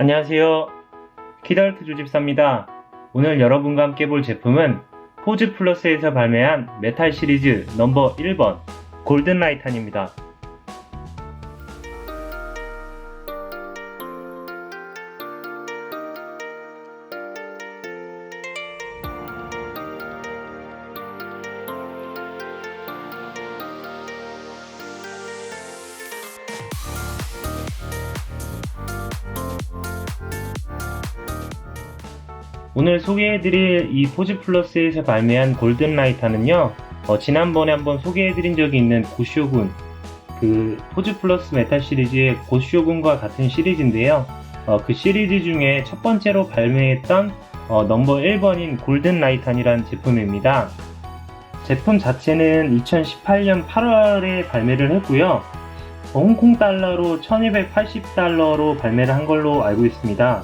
안녕하세요. 키덜트 조집사입니다. 오늘 여러분과 함께 볼 제품은 포즈 플러스에서 발매한 메탈 시리즈 넘버 1번 골든 라이탄입니다. 오늘 소개해드릴 이 포즈 플러스에서 발매한 골든 라이탄은요, 지난번에 한번 소개해드린 적이 있는 고쇼군, 그 포즈 플러스 메탈 시리즈의 고쇼군과 같은 시리즈인데요. 그 시리즈 중에 첫 번째로 발매했던 넘버 1번인 골든 라이탄이라는 제품입니다. 제품 자체는 2018년 8월에 발매를 했고요. 홍콩 달러로 1280달러로 발매를 한 걸로 알고 있습니다.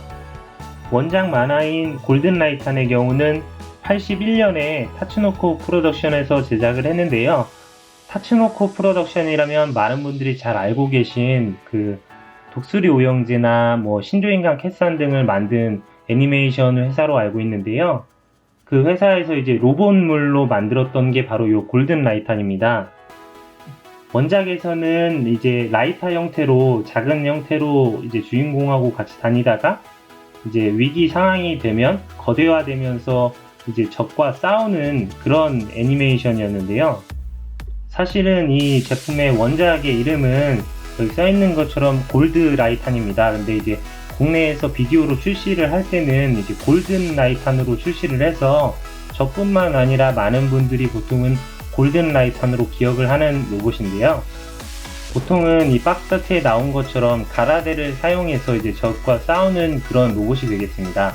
원작 만화인 골든 라이탄의 경우는 81년에 타츠노코 프로덕션에서 제작을 했는데요. 타츠노코 프로덕션이라면 많은 분들이 잘 알고 계신 그 독수리 오영지나 신조인간 캣산 등을 만든 애니메이션 회사로 알고 있는데요. 그 회사에서 이제 로봇물로 만들었던 게 바로 이 골든 라이탄입니다. 원작에서는 이제 라이타 형태로, 작은 형태로 이제 주인공하고 같이 다니다가 이제 위기 상황이 되면 거대화되면서 이제 적과 싸우는 그런 애니메이션이었는데요. 사실은 이 제품의 원작의 이름은 여기 써있는 것처럼 골드 라이탄입니다. 근데 이제 국내에서 비디오로 출시를 할 때는 이제 골든 라이탄으로 출시를 해서 저뿐만 아니라 많은 분들이 보통은 골든 라이탄으로 기억을 하는 로봇인데요. 보통은 이 박스 아트에 나온 것처럼 가라데를 사용해서 이제 적과 싸우는 그런 로봇이 되겠습니다.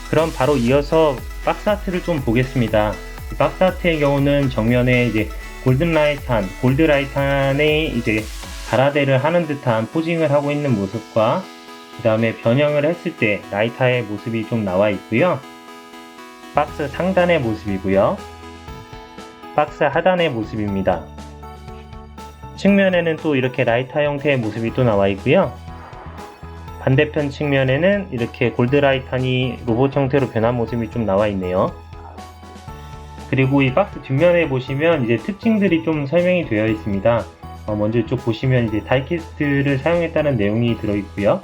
그럼 바로 이어서 박스 아트를 좀 보겠습니다. 이 박스 아트의 경우는 정면에 이제 골든 라이탄, 골드 라이탄의 이제 가라데를 하는 듯한 포징을 하고 있는 모습과 그 다음에 변형을 했을 때 라이타의 모습이 좀 나와 있고요. 박스 상단의 모습이고요. 박스 하단의 모습입니다. 측면에는 또 이렇게 라이타 형태의 모습이 또 나와 있고요. 반대편 측면에는 이렇게 골드 라이탄이 로봇 형태로 변한 모습이 좀 나와 있네요. 그리고 이 박스 뒷면에 보시면 이제 특징들이 좀 설명이 되어 있습니다. 먼저 이쪽 보시면 이제 다이캐스트를 사용했다는 내용이 들어 있고요.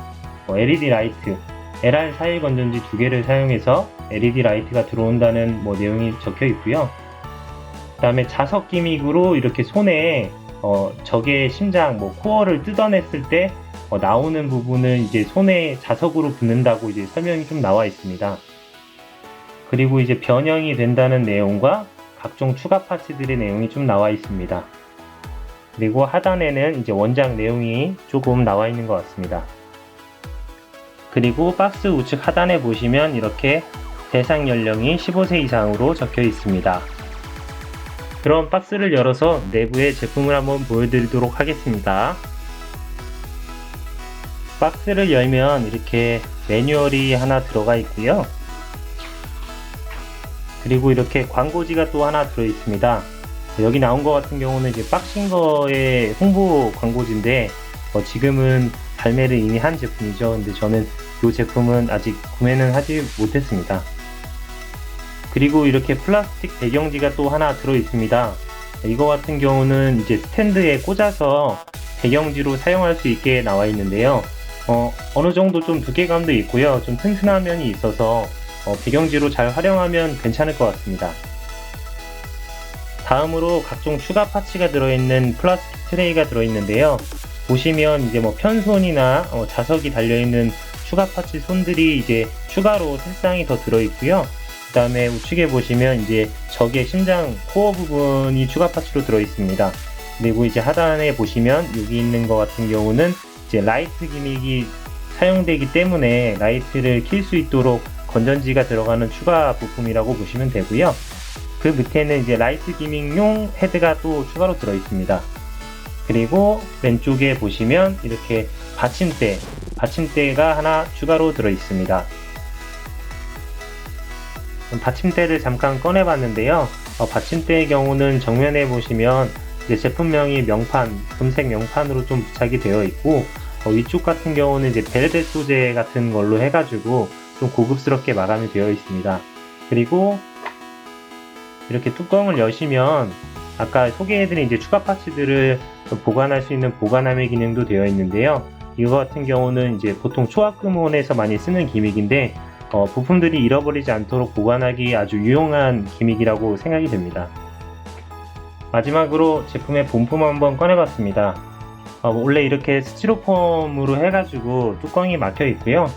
LED 라이트, LR41 건전지 2개를 사용해서 LED 라이트가 들어온다는 내용이 적혀 있고요. 그 다음에 자석 기믹으로 이렇게 손에 적의 심장, 코어를 뜯어냈을 때 나오는 부분은 이제 손에 자석으로 붙는다고 이제 설명이 좀 나와 있습니다. 그리고 이제 변형이 된다는 내용과 각종 추가 파츠들의 내용이 좀 나와 있습니다. 그리고 하단에는 이제 원작 내용이 조금 나와 있는 것 같습니다. 그리고 박스 우측 하단에 보시면 이렇게 대상 연령이 15세 이상으로 적혀 있습니다. 그럼 박스를 열어서 내부의 제품을 한번 보여드리도록 하겠습니다. 박스를 열면 이렇게 매뉴얼이 하나 들어가 있고요. 그리고 이렇게 광고지가 또 하나 들어 있습니다. 여기 나온 것 같은 경우는 이제 박싱거의 홍보 광고지인데 지금은 발매를 이미 한 제품이죠. 근데 저는 이 제품은 아직 구매는 하지 못했습니다. 그리고 이렇게 플라스틱 배경지가 또 하나 들어 있습니다. 이거 같은 경우는 이제 스탠드에 꽂아서 배경지로 사용할 수 있게 나와 있는데요. 어느 정도 좀 두께감도 있고요. 좀 튼튼한 면이 있어서 배경지로 잘 활용하면 괜찮을 것 같습니다. 다음으로 각종 추가 파츠가 들어있는 플라스틱 트레이가 들어있는데요. 보시면 이제 편손이나 자석이 달려있는 추가 파츠 손들이 이제 추가로 3쌍이 더 들어있고요. 그 다음에 우측에 보시면 이제 적의 심장 코어 부분이 추가 파츠로 들어 있습니다. 그리고 이제 하단에 보시면 여기 있는 것 같은 경우는 이제 라이트 기믹이 사용되기 때문에 라이트를 킬 수 있도록 건전지가 들어가는 추가 부품이라고 보시면 되고요. 그 밑에는 이제 라이트 기믹용 헤드가 또 추가로 들어 있습니다. 그리고 왼쪽에 보시면 이렇게 받침대가 하나 추가로 들어 있습니다. 받침대를 잠깐 꺼내 봤는데요. 받침대의 경우는 정면에 보시면 이제 제품명이 명판, 금색 명판으로 좀 부착이 되어 있고 위쪽 같은 경우는 이제 베르데 소재 같은 걸로 해가지고 좀 고급스럽게 마감이 되어 있습니다. 그리고 이렇게 뚜껑을 여시면 아까 소개해드린 이제 추가 파츠들을 보관할 수 있는 보관함의 기능도 되어 있는데요. 이거 같은 경우는 이제 보통 초합금원에서 많이 쓰는 기믹인데 부품들이 잃어버리지 않도록 보관하기 아주 유용한 기믹이라고 생각이 됩니다. 마지막으로 제품의 본품 한번 꺼내봤습니다. 원래 이렇게 스티로폼으로 해가지고 뚜껑이 막혀 있고요.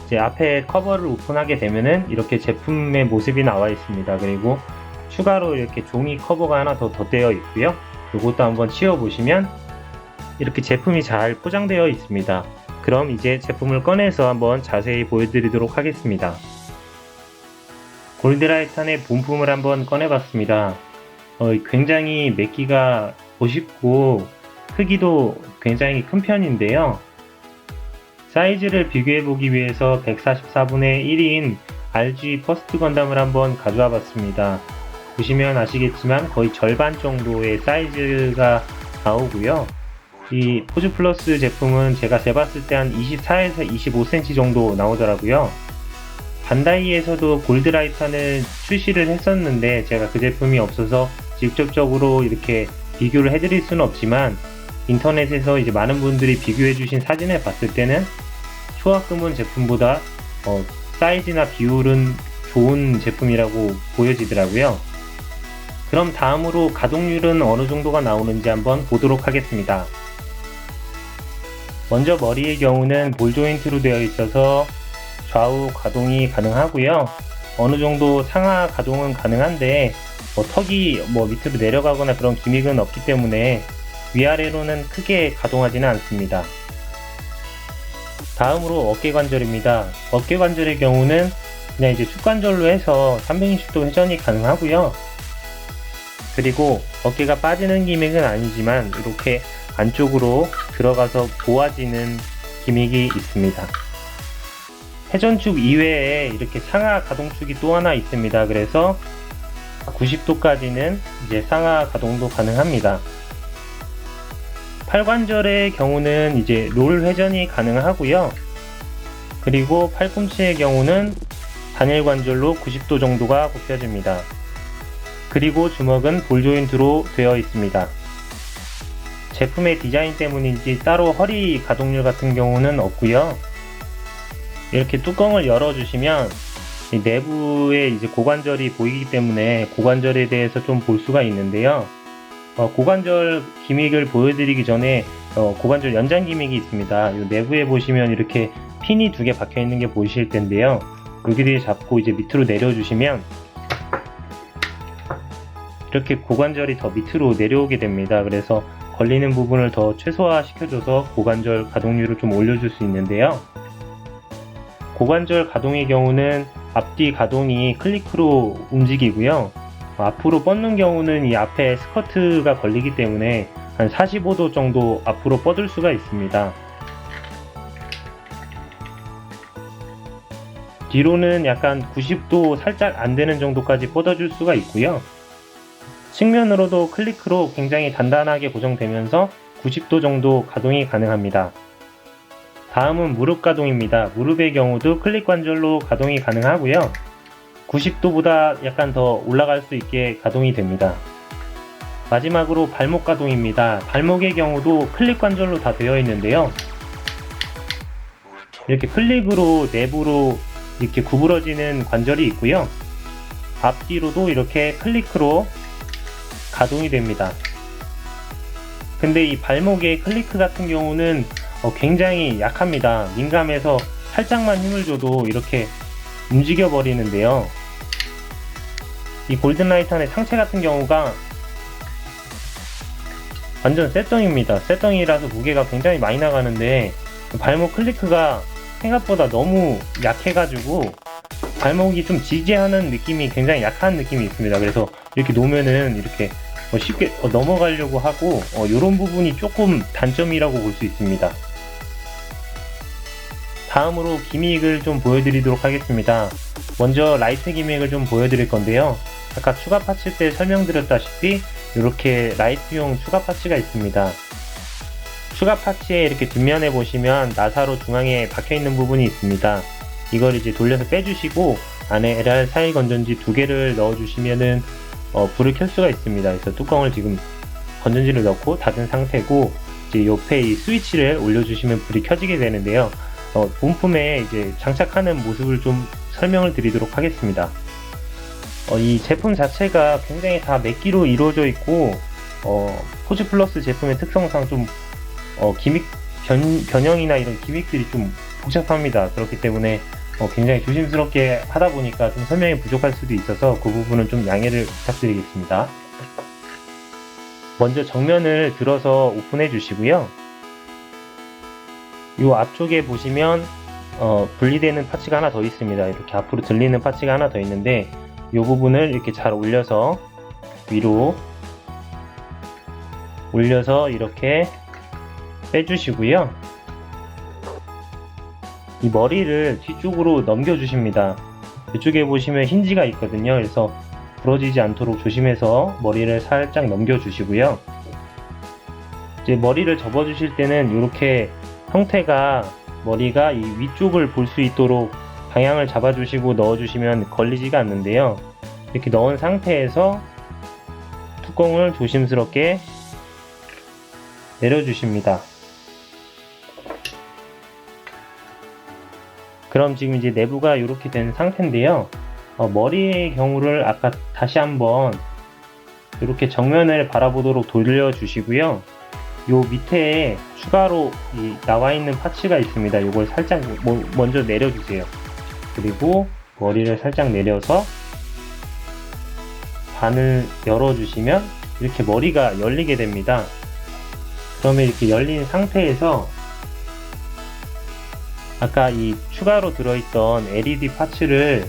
이제 앞에 커버를 오픈하게 되면은 이렇게 제품의 모습이 나와 있습니다. 그리고 추가로 이렇게 종이 커버가 하나 더 덧대어 있고요. 이것도 한번 치워 보시면 이렇게 제품이 잘 포장되어 있습니다. 그럼 이제 제품을 꺼내서 한번 자세히 보여드리도록 하겠습니다. 골드라이탄의 본품을 한번 꺼내봤습니다. 굉장히 맺기가 멋있고 크기도 굉장히 큰 편인데요. 사이즈를 비교해보기 위해서 144분의 1인 RG 퍼스트 건담을 한번 가져와 봤습니다. 보시면 아시겠지만 거의 절반 정도의 사이즈가 나오고요. 이 포즈 플러스 제품은 제가 재봤을 때 한 24에서 25cm 정도 나오더라고요. 반다이에서도 골드라이탄을 출시를 했었는데 제가 그 제품이 없어서 직접적으로 이렇게 비교를 해드릴 수는 없지만 인터넷에서 이제 많은 분들이 비교해 주신 사진을 봤을 때는 초합금원 제품보다 사이즈나 비율은 좋은 제품이라고 보여지더라고요. 그럼 다음으로 가동률은 어느 정도가 나오는지 한번 보도록 하겠습니다. 먼저 머리의 경우는 볼 조인트로 되어 있어서 좌우 가동이 가능하고요. 어느 정도 상하 가동은 가능한데 턱이 밑으로 내려가거나 그런 기믹은 없기 때문에 위아래로는 크게 가동하지는 않습니다. 다음으로 어깨관절입니다. 어깨관절의 경우는 그냥 이제 축관절로 해서 360도 회전이 가능하고요. 그리고 어깨가 빠지는 기믹은 아니지만 이렇게 안쪽으로 들어가서 보아지는 기믹이 있습니다. 회전축 이외에 이렇게 상하 가동축이 또 하나 있습니다. 그래서 90도까지는 이제 상하 가동도 가능합니다. 팔관절의 경우는 이제 롤 회전이 가능하고요. 그리고 팔꿈치의 경우는 단일 관절로 90도 정도가 굽혀집니다. 그리고 주먹은 볼 조인트로 되어 있습니다. 제품의 디자인 때문인지 따로 허리 가동률 같은 경우는 없고요. 이렇게 뚜껑을 열어주시면 내부에 이제 고관절이 보이기 때문에 고관절에 대해서 좀 볼 수가 있는데요. 고관절 기믹을 보여드리기 전에 고관절 연장 기믹이 있습니다. 이 내부에 보시면 이렇게 핀이 두 개 박혀 있는 게 보이실 텐데요. 여기를 잡고 이제 밑으로 내려주시면 이렇게 고관절이 더 밑으로 내려오게 됩니다. 그래서 걸리는 부분을 더 최소화 시켜줘서 고관절 가동률을 좀 올려줄 수 있는데요. 고관절 가동의 경우는 앞뒤 가동이 클릭으로 움직이고요. 앞으로 뻗는 경우는 이 앞에 스커트가 걸리기 때문에 한 45도 정도 앞으로 뻗을 수가 있습니다. 뒤로는 약간 90도 살짝 안 되는 정도까지 뻗어줄 수가 있고요. 측면으로도 클리크로 굉장히 단단하게 고정되면서 90도 정도 가동이 가능합니다. 다음은 무릎 가동입니다. 무릎의 경우도 클릭 관절로 가동이 가능하고요. 90도보다 약간 더 올라갈 수 있게 가동이 됩니다. 마지막으로 발목 가동입니다. 발목의 경우도 클릭 관절로 다 되어 있는데요. 이렇게 클릭으로 내부로 이렇게 구부러지는 관절이 있고요. 앞뒤로도 이렇게 클릭으로 가동이 됩니다. 근데 이 발목의 클리크 같은 경우는 굉장히 약합니다. 민감해서 살짝만 힘을 줘도 이렇게 움직여 버리는데요. 이 골든라이탄의 상체 같은 경우가 완전 쇠덩입니다. 쇠덩이라서 무게가 굉장히 많이 나가는데 발목 클리크가 생각보다 너무 약해가지고 발목이 좀 지지하는 느낌이 굉장히 약한 느낌이 있습니다. 그래서 이렇게 놓으면은 이렇게 쉽게 넘어가려고 하고 이런 부분이 조금 단점이라고 볼 수 있습니다. 다음으로 기믹을 좀 보여드리도록 하겠습니다. 먼저 라이트 기믹을 좀 보여드릴 건데요. 아까 추가 파츠 때 설명드렸다시피 이렇게 라이트용 추가 파츠가 있습니다. 추가 파츠에 이렇게 뒷면에 보시면 나사로 중앙에 박혀있는 부분이 있습니다. 이걸 이제 돌려서 빼주시고 안에 LR41 건전지 2개를 넣어주시면은 불을 켤 수가 있습니다. 그래서 뚜껑을 지금 건전지를 넣고 닫은 상태고 이제 옆에 이 스위치를 올려주시면 불이 켜지게 되는데요. 본품에 이제 장착하는 모습을 좀 설명을 드리도록 하겠습니다. 이 제품 자체가 굉장히 다 맥기로 이루어져 있고 포즈 플러스 제품의 특성상 좀 변형이나 이런 기믹들이 좀 복잡합니다. 그렇기 때문에 굉장히 조심스럽게 하다 보니까 좀 설명이 부족할 수도 있어서 그 부분은 좀 양해를 부탁드리겠습니다. 먼저 정면을 들어서 오픈해 주시고요. 이 앞쪽에 보시면 분리되는 파츠가 하나 더 있습니다. 이렇게 앞으로 들리는 파츠가 하나 더 있는데 이 부분을 이렇게 잘 올려서 위로 올려서 이렇게 빼주시고요. 이 머리를 뒤쪽으로 넘겨 주십니다. 이쪽에 보시면 힌지가 있거든요. 그래서 부러지지 않도록 조심해서 머리를 살짝 넘겨 주시고요. 이제 머리를 접어 주실 때는 이렇게 형태가 머리가 이 위쪽을 볼 수 있도록 방향을 잡아 주시고 넣어 주시면 걸리지가 않는데요. 이렇게 넣은 상태에서 뚜껑을 조심스럽게 내려 주십니다. 그럼 지금 이제 내부가 이렇게 된 상태인데요. 머리의 경우를 아까 다시 한번 이렇게 정면을 바라보도록 돌려 주시고요. 요 밑에 추가로 나와 있는 파츠가 있습니다. 이걸 살짝 먼저 내려주세요. 그리고 머리를 살짝 내려서 반을 열어주시면 이렇게 머리가 열리게 됩니다. 그러면 이렇게 열린 상태에서 아까 이 추가로 들어있던 LED 파츠를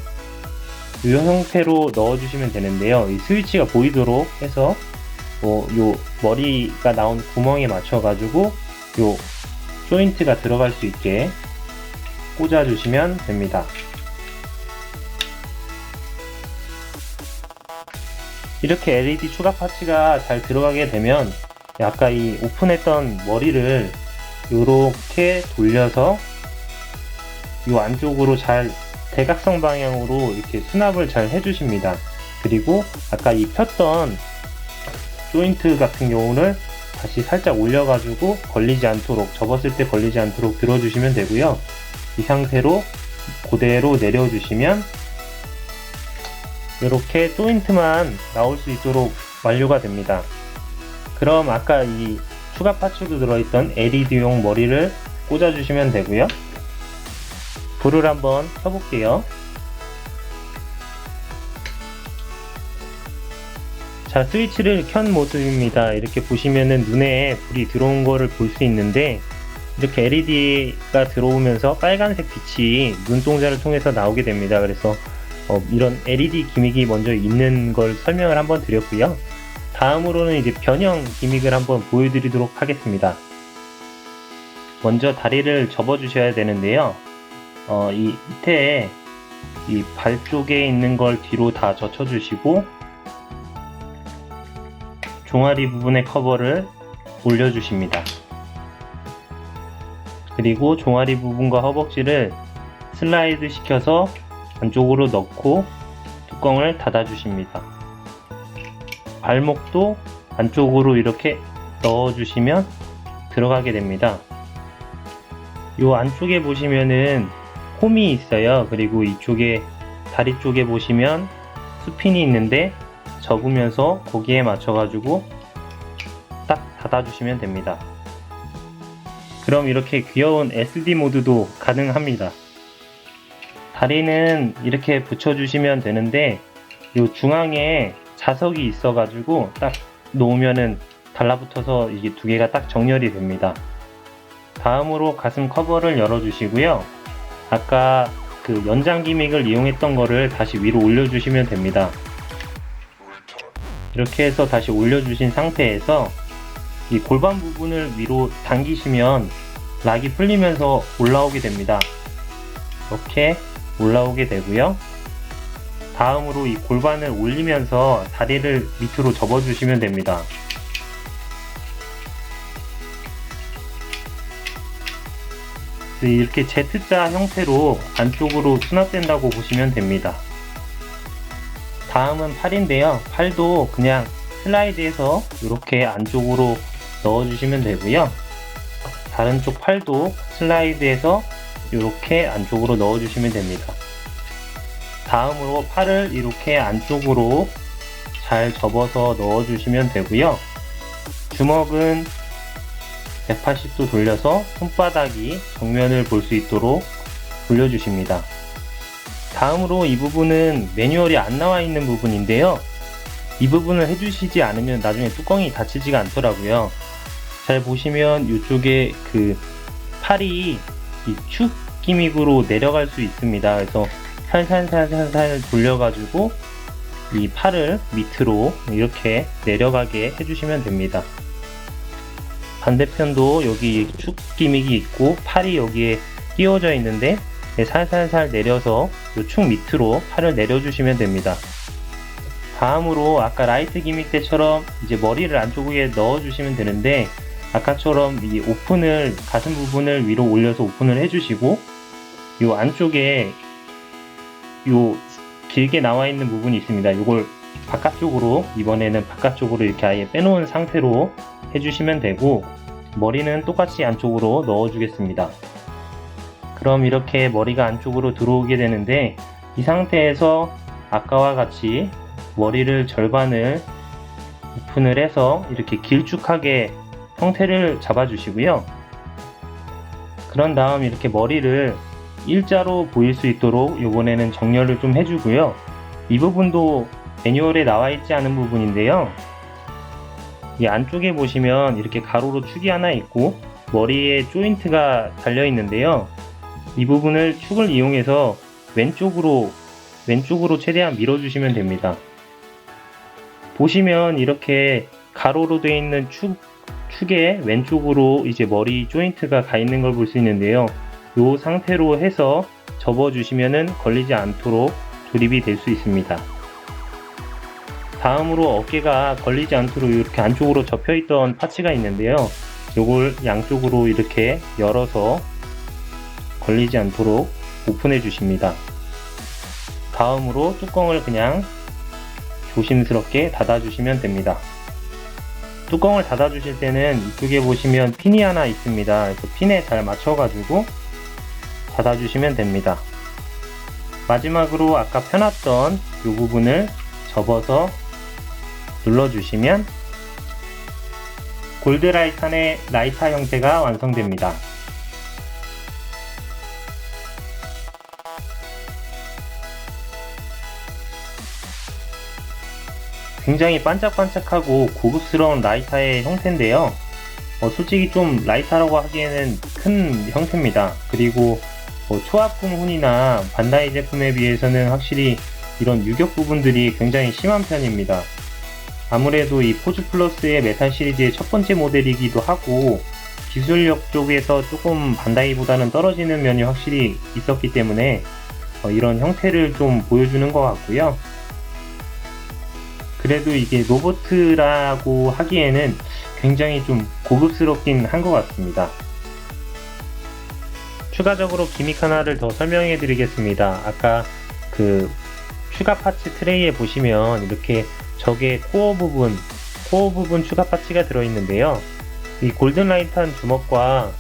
이 형태로 넣어주시면 되는데요. 이 스위치가 보이도록 해서 요 머리가 나온 구멍에 맞춰가지고 요 조인트가 들어갈 수 있게 꽂아주시면 됩니다. 이렇게 LED 추가 파츠가 잘 들어가게 되면 아까 이 오픈했던 머리를 이렇게 돌려서 이 안쪽으로 잘 대각선 방향으로 이렇게 수납을 잘 해주십니다. 그리고 아까 이 폈던 조인트 같은 경우를 다시 살짝 올려가지고 걸리지 않도록, 접었을 때 걸리지 않도록 들어주시면 되고요. 이 상태로 그대로 내려주시면 이렇게 조인트만 나올 수 있도록 완료가 됩니다. 그럼 아까 이 추가 파츠도 들어있던 LED용 머리를 꽂아주시면 되고요. 불을 한번 켜볼게요. 자, 스위치를 켠 모습입니다. 이렇게 보시면은 눈에 불이 들어온 거를 볼 수 있는데 이렇게 LED가 들어오면서 빨간색 빛이 눈동자를 통해서 나오게 됩니다. 그래서 이런 LED 기믹이 먼저 있는 걸 설명을 한번 드렸고요. 다음으로는 이제 변형 기믹을 한번 보여드리도록 하겠습니다. 먼저 다리를 접어 주셔야 되는데요. 이 밑에 이 발 쪽에 있는 걸 뒤로 다 젖혀 주시고 종아리 부분의 커버를 올려 주십니다. 그리고 종아리 부분과 허벅지를 슬라이드 시켜서 안쪽으로 넣고 뚜껑을 닫아 주십니다. 발목도 안쪽으로 이렇게 넣어 주시면 들어가게 됩니다. 이 안쪽에 보시면은 홈이 있어요. 그리고 이쪽에 다리 쪽에 보시면 스핀이 있는데 접으면서 거기에 맞춰 가지고 딱 닫아 주시면 됩니다. 그럼 이렇게 귀여운 SD 모드도 가능합니다. 다리는 이렇게 붙여 주시면 되는데 이 중앙에 자석이 있어 가지고 딱 놓으면은 달라붙어서 이게 두 개가 딱 정렬이 됩니다. 다음으로 가슴 커버를 열어 주시고요. 아까 그 연장 기믹을 이용했던 거를 다시 위로 올려주시면 됩니다. 이렇게 해서 다시 올려주신 상태에서 이 골반 부분을 위로 당기시면 락이 풀리면서 올라오게 됩니다. 이렇게 올라오게 되고요. 다음으로 이 골반을 올리면서 다리를 밑으로 접어주시면 됩니다. 이렇게 Z자 형태로 안쪽으로 수납된다고 보시면 됩니다. 다음은 팔인데요. 팔도 그냥 슬라이드해서 이렇게 안쪽으로 넣어주시면 되고요. 다른 쪽 팔도 슬라이드해서 이렇게 안쪽으로 넣어주시면 됩니다. 다음으로 팔을 이렇게 안쪽으로 잘 접어서 넣어주시면 되고요. 주먹은 180도 돌려서 손바닥이 정면을 볼 수 있도록 돌려주십니다. 다음으로 이 부분은 매뉴얼이 안 나와 있는 부분인데요. 이 부분을 해주시지 않으면 나중에 뚜껑이 닫히지가 않더라고요. 잘 보시면 이쪽에 그 팔이 이 축 기믹으로 내려갈 수 있습니다. 그래서 살살살살살 돌려가지고 이 팔을 밑으로 이렇게 내려가게 해주시면 됩니다. 반대편도 여기 축 기믹이 있고 팔이 여기에 끼워져 있는데 살살살 내려서 이 축 밑으로 팔을 내려주시면 됩니다. 다음으로 아까 라이트 기믹 때처럼 이제 머리를 안쪽에 넣어주시면 되는데 아까처럼 이 오픈을 가슴 부분을 위로 올려서 오픈을 해주시고 이 안쪽에 요 길게 나와 있는 부분이 있습니다. 이걸 바깥쪽으로 이번에는 바깥쪽으로 이렇게 아예 빼놓은 상태로 해주시면 되고 머리는 똑같이 안쪽으로 넣어 주겠습니다. 그럼 이렇게 머리가 안쪽으로 들어오게 되는데 이 상태에서 아까와 같이 머리를 절반을 오픈을 해서 이렇게 길쭉하게 형태를 잡아 주시고요. 그런 다음 이렇게 머리를 일자로 보일 수 있도록 이번에는 정렬을 좀 해주고요. 이 부분도 매뉴얼에 나와 있지 않은 부분인데요. 이 안쪽에 보시면 이렇게 가로로 축이 하나 있고 머리에 조인트가 달려 있는데요. 이 부분을 축을 이용해서 왼쪽으로 최대한 밀어주시면 됩니다. 보시면 이렇게 가로로 되어 있는 축에 왼쪽으로 이제 머리 조인트가 가 있는 걸 볼 수 있는데요. 이 상태로 해서 접어주시면은 걸리지 않도록 조립이 될 수 있습니다. 다음으로 어깨가 걸리지 않도록 이렇게 안쪽으로 접혀있던 파츠가 있는데요. 이걸 양쪽으로 이렇게 열어서 걸리지 않도록 오픈해 주십니다. 다음으로 뚜껑을 그냥 조심스럽게 닫아 주시면 됩니다. 뚜껑을 닫아 주실 때는 이쪽에 보시면 핀이 하나 있습니다. 그래서 핀에 잘 맞춰 가지고 닫아 주시면 됩니다. 마지막으로 아까 펴놨던 이 부분을 접어서 눌러주시면 골드라이탄의 라이터 형태가 완성됩니다. 굉장히 반짝반짝하고 고급스러운 라이터의 형태인데요. 솔직히 좀 라이터라고 하기에는 큰 형태입니다. 그리고 초합금 훈이나 반다이 제품에 비해서는 확실히 이런 유격 부분들이 굉장히 심한 편입니다. 아무래도 이 포즈 플러스의 메탈 시리즈의 첫 번째 모델이기도 하고 기술력 쪽에서 조금 반다이보다는 떨어지는 면이 확실히 있었기 때문에 이런 형태를 좀 보여주는 것 같고요. 그래도 이게 로보트라고 하기에는 굉장히 좀 고급스럽긴 한 것 같습니다. 추가적으로 기믹 하나를 더 설명해 드리겠습니다. 아까 그 추가 파츠 트레이에 보시면 이렇게 적의 코어 부분 추가 파츠가 들어있는데요. 이 골든 라이탄 주먹과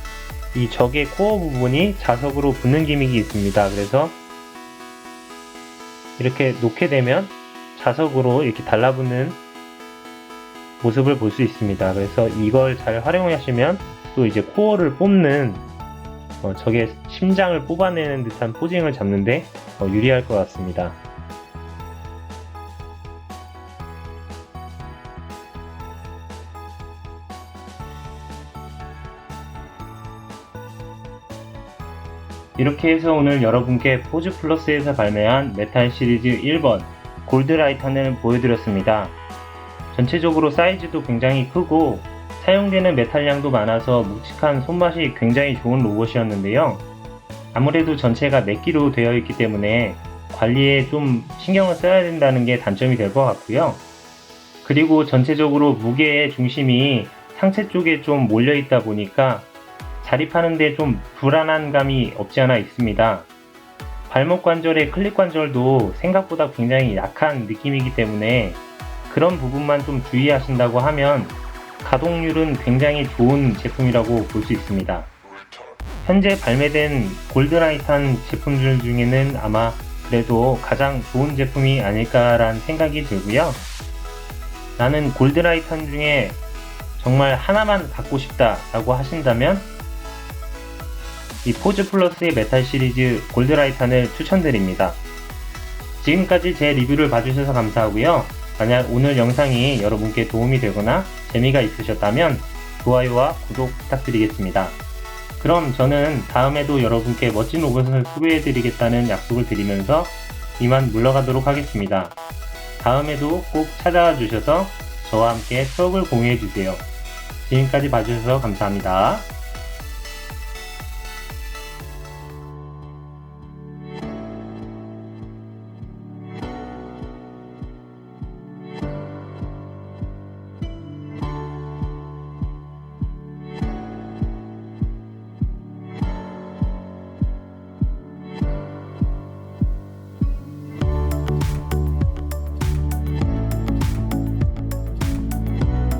이 적의 코어 부분이 자석으로 붙는 기믹이 있습니다. 그래서 이렇게 놓게 되면 자석으로 이렇게 달라붙는 모습을 볼 수 있습니다. 그래서 이걸 잘 활용하시면 또 이제 코어를 뽑는 적의 심장을 뽑아내는 듯한 포징을 잡는데 유리할 것 같습니다. 이렇게 해서 오늘 여러분께 포즈 플러스에서 발매한 메탈 시리즈 1번 골드라이탄을 보여드렸습니다. 전체적으로 사이즈도 굉장히 크고 사용되는 메탈량도 많아서 묵직한 손맛이 굉장히 좋은 로봇이었는데요. 아무래도 전체가 맥기로 되어 있기 때문에 관리에 좀 신경을 써야 된다는 게 단점이 될 것 같고요. 그리고 전체적으로 무게의 중심이 상체 쪽에 좀 몰려 있다 보니까 자립하는데 좀 불안한 감이 없지 않아 있습니다. 발목 관절의 클릭 관절도 생각보다 굉장히 약한 느낌이기 때문에 그런 부분만 좀 주의하신다고 하면 가동률은 굉장히 좋은 제품이라고 볼 수 있습니다. 현재 발매된 골드라이탄 제품들 중에는 아마 그래도 가장 좋은 제품이 아닐까라는 생각이 들고요. 나는 골드라이탄 중에 정말 하나만 갖고 싶다 라고 하신다면 이 포즈 플러스의 메탈 시리즈 골드라이탄을 추천드립니다. 지금까지 제 리뷰를 봐주셔서 감사하고요. 만약 오늘 영상이 여러분께 도움이 되거나 재미가 있으셨다면 좋아요와 구독 부탁드리겠습니다. 그럼 저는 다음에도 여러분께 멋진 로봇을 소개해드리겠다는 약속을 드리면서 이만 물러가도록 하겠습니다. 다음에도 꼭 찾아와 주셔서 저와 함께 추억을 공유해주세요. 지금까지 봐주셔서 감사합니다.